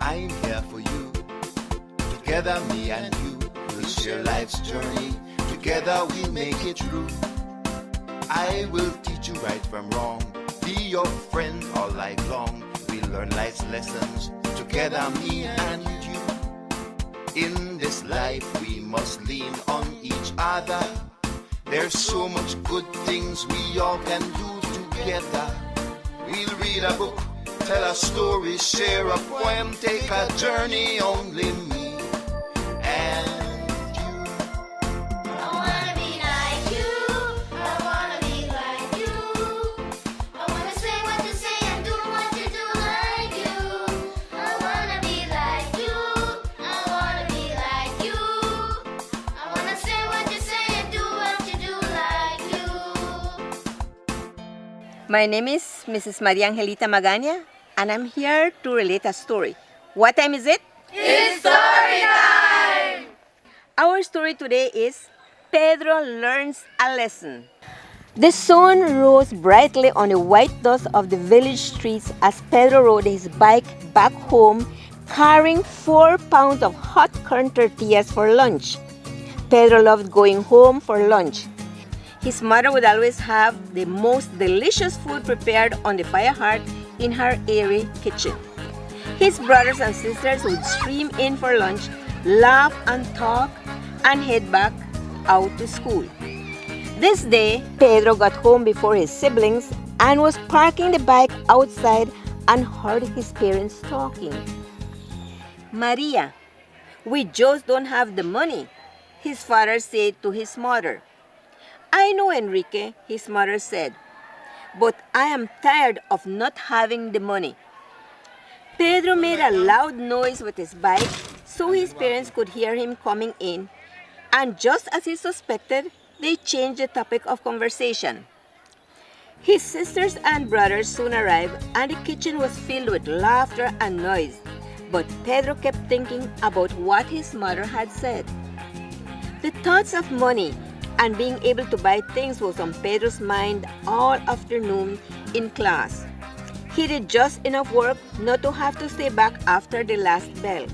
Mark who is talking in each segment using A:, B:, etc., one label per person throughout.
A: I'm here for you. Together, me and you will share life's journey. Together, we'll make it through. I will teach you right from wrong. Be your friend all life long. We'll learn life's lessons. Together, me and you. In this life, we must lean on each other. There's so much good things we all can do together. We'll read a book, tell a story, share a poem, take a journey, only me and you.
B: I wanna be like you. I wanna be like you. I wanna say what you say and do what you do like you. I wanna be like you. I wanna be like you. I wanna say what you say and do what you do like you.
C: My name is Mrs. Maria Angelita Magaña, and I'm here to relate a story. What time is it?
B: It's story time!
C: Our story today is Pedro Learns a Lesson. The sun rose brightly on the white dust of the village streets as Pedro rode his bike back home, carrying 4 pounds of hot corn tortillas for lunch. Pedro loved going home for lunch. His mother would always have the most delicious food prepared on the fire hearth in her airy kitchen. His brothers and sisters would stream in for lunch, laugh and talk, and head back out to school. This day, Pedro got home before his siblings and was parking the bike outside and heard his parents talking. "Maria, we just don't have the money," his father said to his mother. "I know, Enrique," his mother said, "but I am tired of not having the money." Pedro made a loud noise with his bike so his parents could hear him coming in, and just as he suspected, they changed the topic of conversation. His sisters and brothers soon arrived, and the kitchen was filled with laughter and noise, but Pedro kept thinking about what his mother had said. The thoughts of money and being able to buy things was on Pedro's mind all afternoon in class. He did just enough work not to have to stay back after the last bell.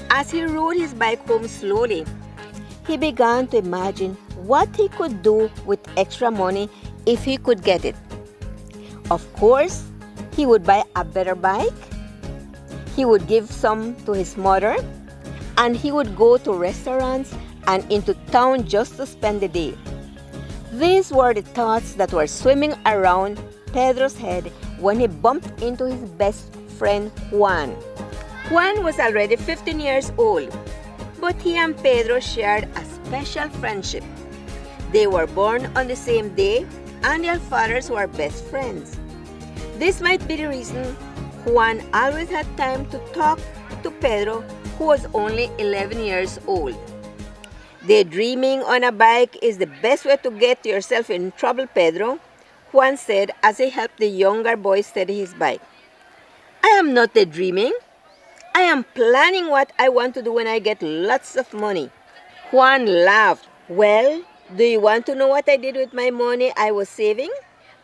C: As he rode his bike home slowly, he began to imagine what he could do with extra money if he could get it. Of course, he would buy a better bike, he would give some to his mother, and he would go to restaurants and into town just to spend the day. These were the thoughts that were swimming around Pedro's head when he bumped into his best friend Juan. Juan was already 15 years old, but he and Pedro shared a special friendship. They were born on the same day and their fathers were best friends. This might be the reason Juan always had time to talk to Pedro, who was only 11 years old. "Daydreaming on a bike is the best way to get yourself in trouble, Pedro," Juan said as he helped the younger boy steady his bike. "I am not daydreaming. I am planning what I want to do when I get lots of money." Juan laughed. "Well, do you want to know what I did with my money I was saving?"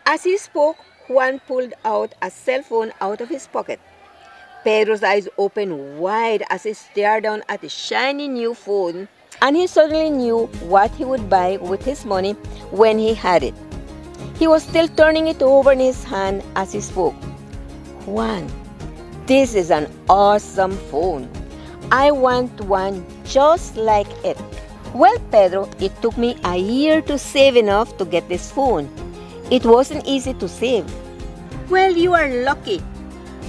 C: As he spoke, Juan pulled out a cell phone out of his pocket. Pedro's eyes opened wide as he stared down at the shiny new phone, and he suddenly knew what he would buy with his money when he had it. He was still turning it over in his hand as he spoke. "Juan, this is an awesome phone. I want one just like it." "Well, Pedro, it took me a year to save enough to get this phone. It wasn't easy to save." "Well, you are lucky.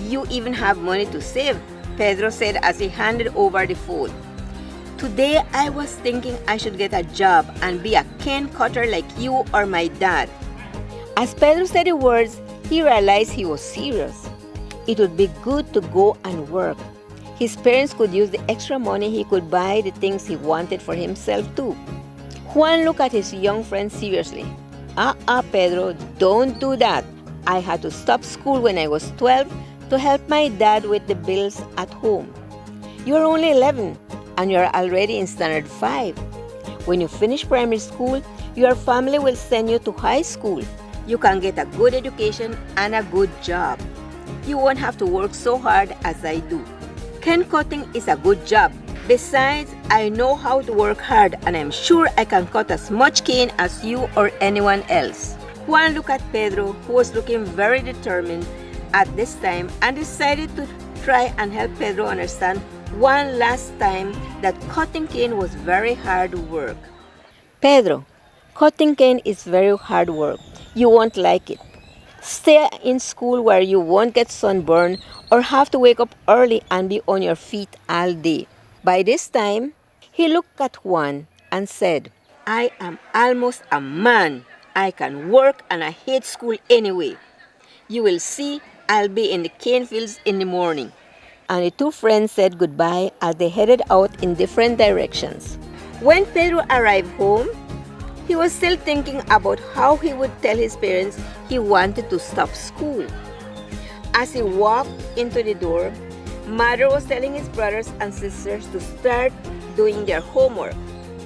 C: You even have money to save," Pedro said as he handed over the phone. "Today I was thinking I should get a job and be a cane cutter like you or my dad." As Pedro said the words, he realized he was serious. It would be good to go and work. His parents could use the extra money, he could buy the things he wanted for himself too. Juan looked at his young friend seriously. Pedro, don't do that. I had to stop school when I was 12 to help my dad with the bills at home. You're only 11 and you're already in standard 5. When you finish primary school, your family will send you to high school. You can get a good education and a good job. You won't have to work so hard as I do. Cane cutting is a good job. Besides, I know how to work hard and I'm sure I can cut as much cane as you or anyone else. Juan looked at Pedro, who was looking very determined at this time, and decided to try and help Pedro understand one last time that cutting cane was very hard work. Pedro, cutting cane is very hard work. You won't like it. Stay in school where you won't get sunburned or have to wake up early and be on your feet all day. By this time, he looked at Juan and said, I am almost a man. I can work and I hate school anyway. You will see, I'll be in the cane fields in the morning. And the two friends said goodbye as they headed out in different directions. When Pedro arrived home, he was still thinking about how he would tell his parents he wanted to stop school. As he walked into the door, Mother was telling his brothers and sisters to start doing their homework.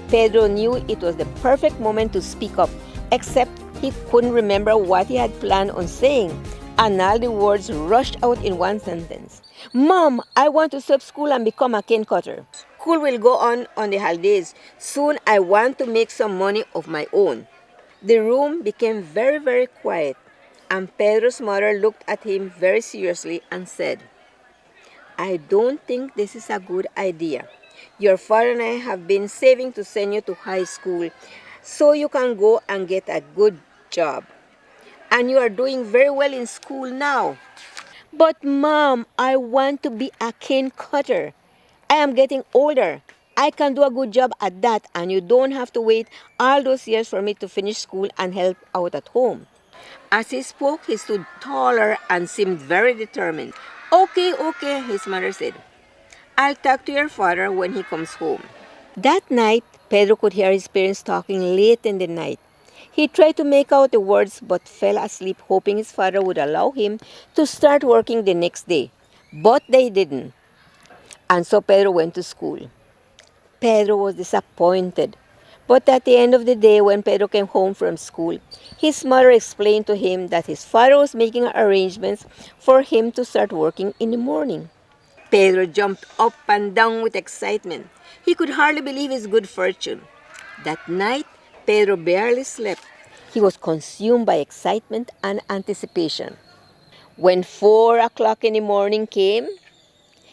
C: Pedro knew it was the perfect moment to speak up, except he couldn't remember what he had planned on saying, and all the words rushed out in one sentence. Mom, I want to stop school and become a cane cutter. School will go on the holidays. Soon I want to make some money of my own. The room became very, very quiet, and Pedro's mother looked at him very seriously and said, I don't think this is a good idea. Your father and I have been saving to send you to high school so you can go and get a good job. And you are doing very well in school now. But Mom, I want to be a cane cutter. I am getting older. I can do a good job at that, and you don't have to wait all those years for me to finish school and help out at home. As he spoke, he stood taller and seemed very determined. Okay, his mother said. I'll talk to your father when he comes home. That night, Pedro could hear his parents talking late in the night. He tried to make out the words but fell asleep, hoping his father would allow him to start working the next day. But they didn't. And so Pedro went to school. Pedro was disappointed. But at the end of the day, when Pedro came home from school, his mother explained to him that his father was making arrangements for him to start working in the morning. Pedro jumped up and down with excitement. He could hardly believe his good fortune. That night, Pedro barely slept. He was consumed by excitement and anticipation. When 4 o'clock in the morning came,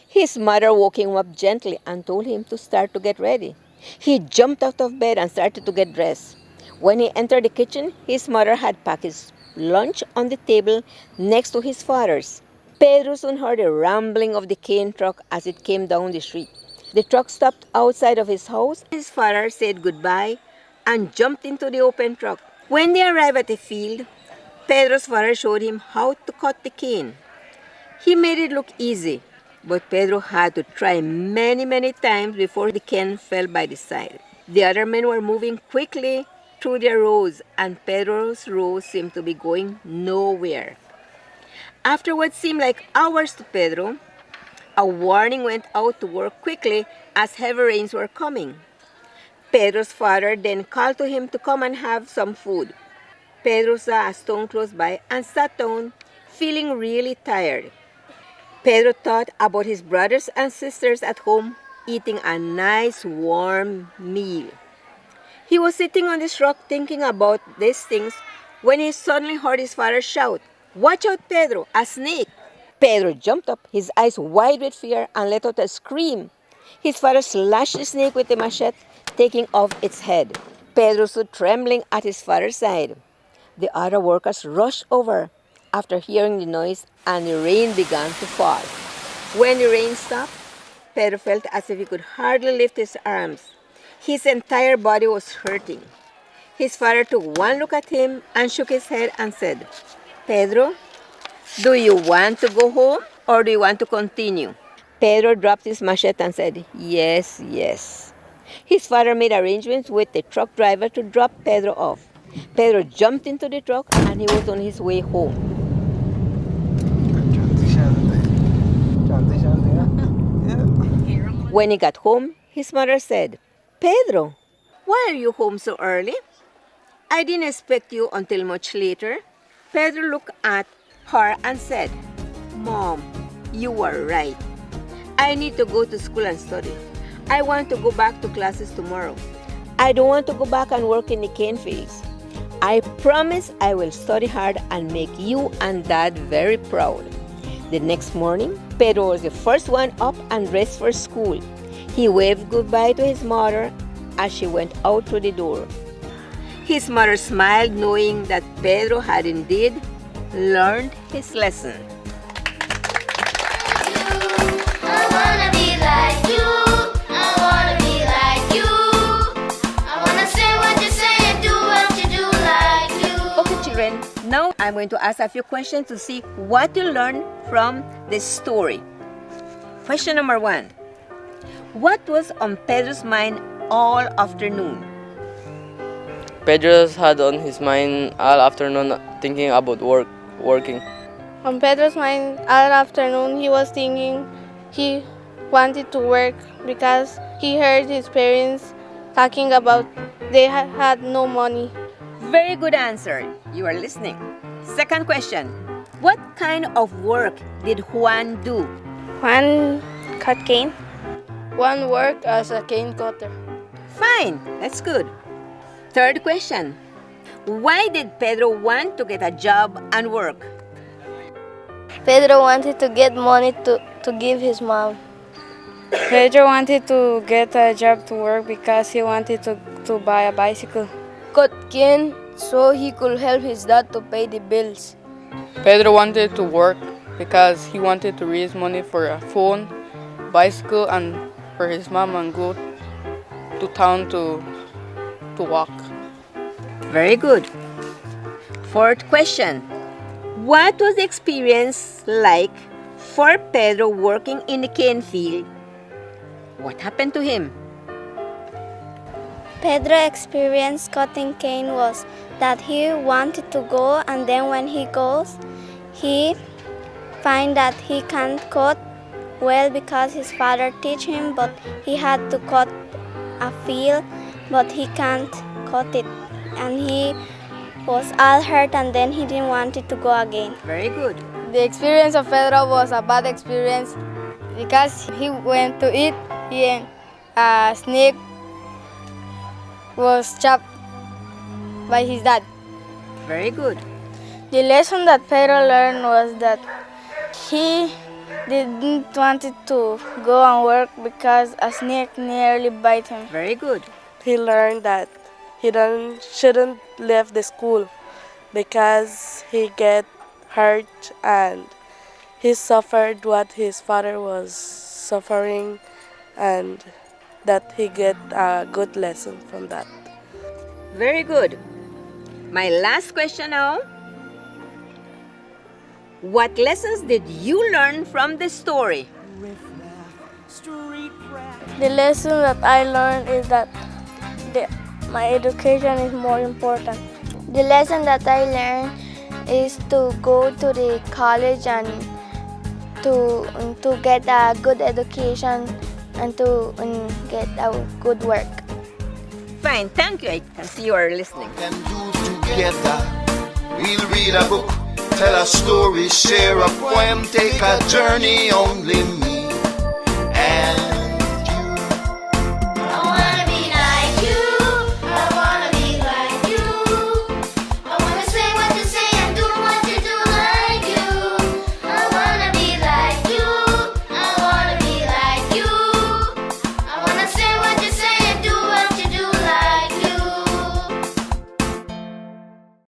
C: his mother woke him up gently and told him to start to get ready. He jumped out of bed and started to get dressed. When he entered the kitchen, his mother had packed his lunch on the table next to his father's. Pedro soon heard the rumbling of the cane truck as it came down the street. The truck stopped outside of his house. His father said goodbye and jumped into the open truck. When they arrived at the field, Pedro's father showed him how to cut the cane. He made it look easy, but Pedro had to try many times before the cane fell by the side. The other men were moving quickly through their rows, and Pedro's row seemed to be going nowhere. After what seemed like hours to Pedro, a warning went out to work quickly as heavy rains were coming. Pedro's father then called to him to come and have some food. Pedro saw a stone close by and sat down, feeling really tired. Pedro thought about his brothers and sisters at home eating a nice warm meal. He was sitting on this rock thinking about these things when he suddenly heard his father shout, "Watch out, Pedro, a snake!" Pedro jumped up, his eyes wide with fear, and let out a scream. His father slashed the snake with a machete, taking off its head. Pedro stood trembling at his father's side. The other workers rushed over after hearing the noise, and the rain began to fall. When the rain stopped, Pedro felt as if he could hardly lift his arms. His entire body was hurting. His father took one look at him and shook his head and said, "Pedro, do you want to go home or do you want to continue?" Pedro dropped his machete and said, "Yes, yes." His father made arrangements with the truck driver to drop Pedro off. Pedro jumped into the truck and he was on his way home. When he got home, his mother said, "Pedro, why are you home so early? I didn't expect you until much later." Pedro looked at her and said, "Mom, you were right. I need to go to school and study. I want to go back to classes tomorrow. I don't want to go back and work in the cane fields. I promise I will study hard and make you and Dad very proud. The next morning, Pedro was the first one up and dressed for school. He waved goodbye to his mother as she went out through the door. His mother smiled, knowing that Pedro had indeed learned his lesson.
B: I wanna be like you. I wanna be like you. I wanna say what you say and do what you do like you.
C: Okay, children, now I'm going to ask a few questions to see what you learned from this story. Question number 1. What was on Pedro's mind all afternoon?
D: Pedro had on his mind all afternoon thinking about working.
E: On Pedro's mind all afternoon, he was thinking he wanted to work because he heard his parents talking about they had no money.
C: Very good answer. You are listening. Second question. What kind of work did Juan do?
E: One cut cane. One worked as a cane cutter.
C: Fine, that's good. Third question. Why did Pedro want to get a job and work?
E: Pedro wanted to get money to give his mom.
F: Pedro wanted to get a job to work because he wanted to buy a bicycle.
E: Cut cane so he could help his dad to pay the bills.
F: Pedro wanted to work because he wanted to raise money for a phone, bicycle, and for his mom and go to town to walk.
C: Very good. Fourth question. What was the experience like for Pedro working in the cane field? What happened to him?
G: Pedro's experience cutting cane was that he wanted to go, and then when he goes, he finds that he can't cut well because his father teach him, but he had to cut a field, but he can't cut it, and he was all hurt, and then he didn't want it to go again.
C: Very good.
E: The experience of Pedro was a bad experience because he went to eat and a snake was chopped by his dad.
C: Very good.
E: The lesson that Pedro learned was that he didn't want to go and work because a snake nearly bit him.
C: Very good.
H: He learned that he shouldn't leave the school because he get hurt and he suffered what his father was suffering, and that he get a good lesson from that.
C: Very good. My last question now. What lessons did you learn from this story?
E: The lesson that I learned is that my education is more important.
G: The lesson that I learned is to go to the college and to get a good education and to get a good work.
C: Fine, thank you. I can see you are listening.
A: Can do together. We'll read a book, tell a story, share a poem, take a journey, only me and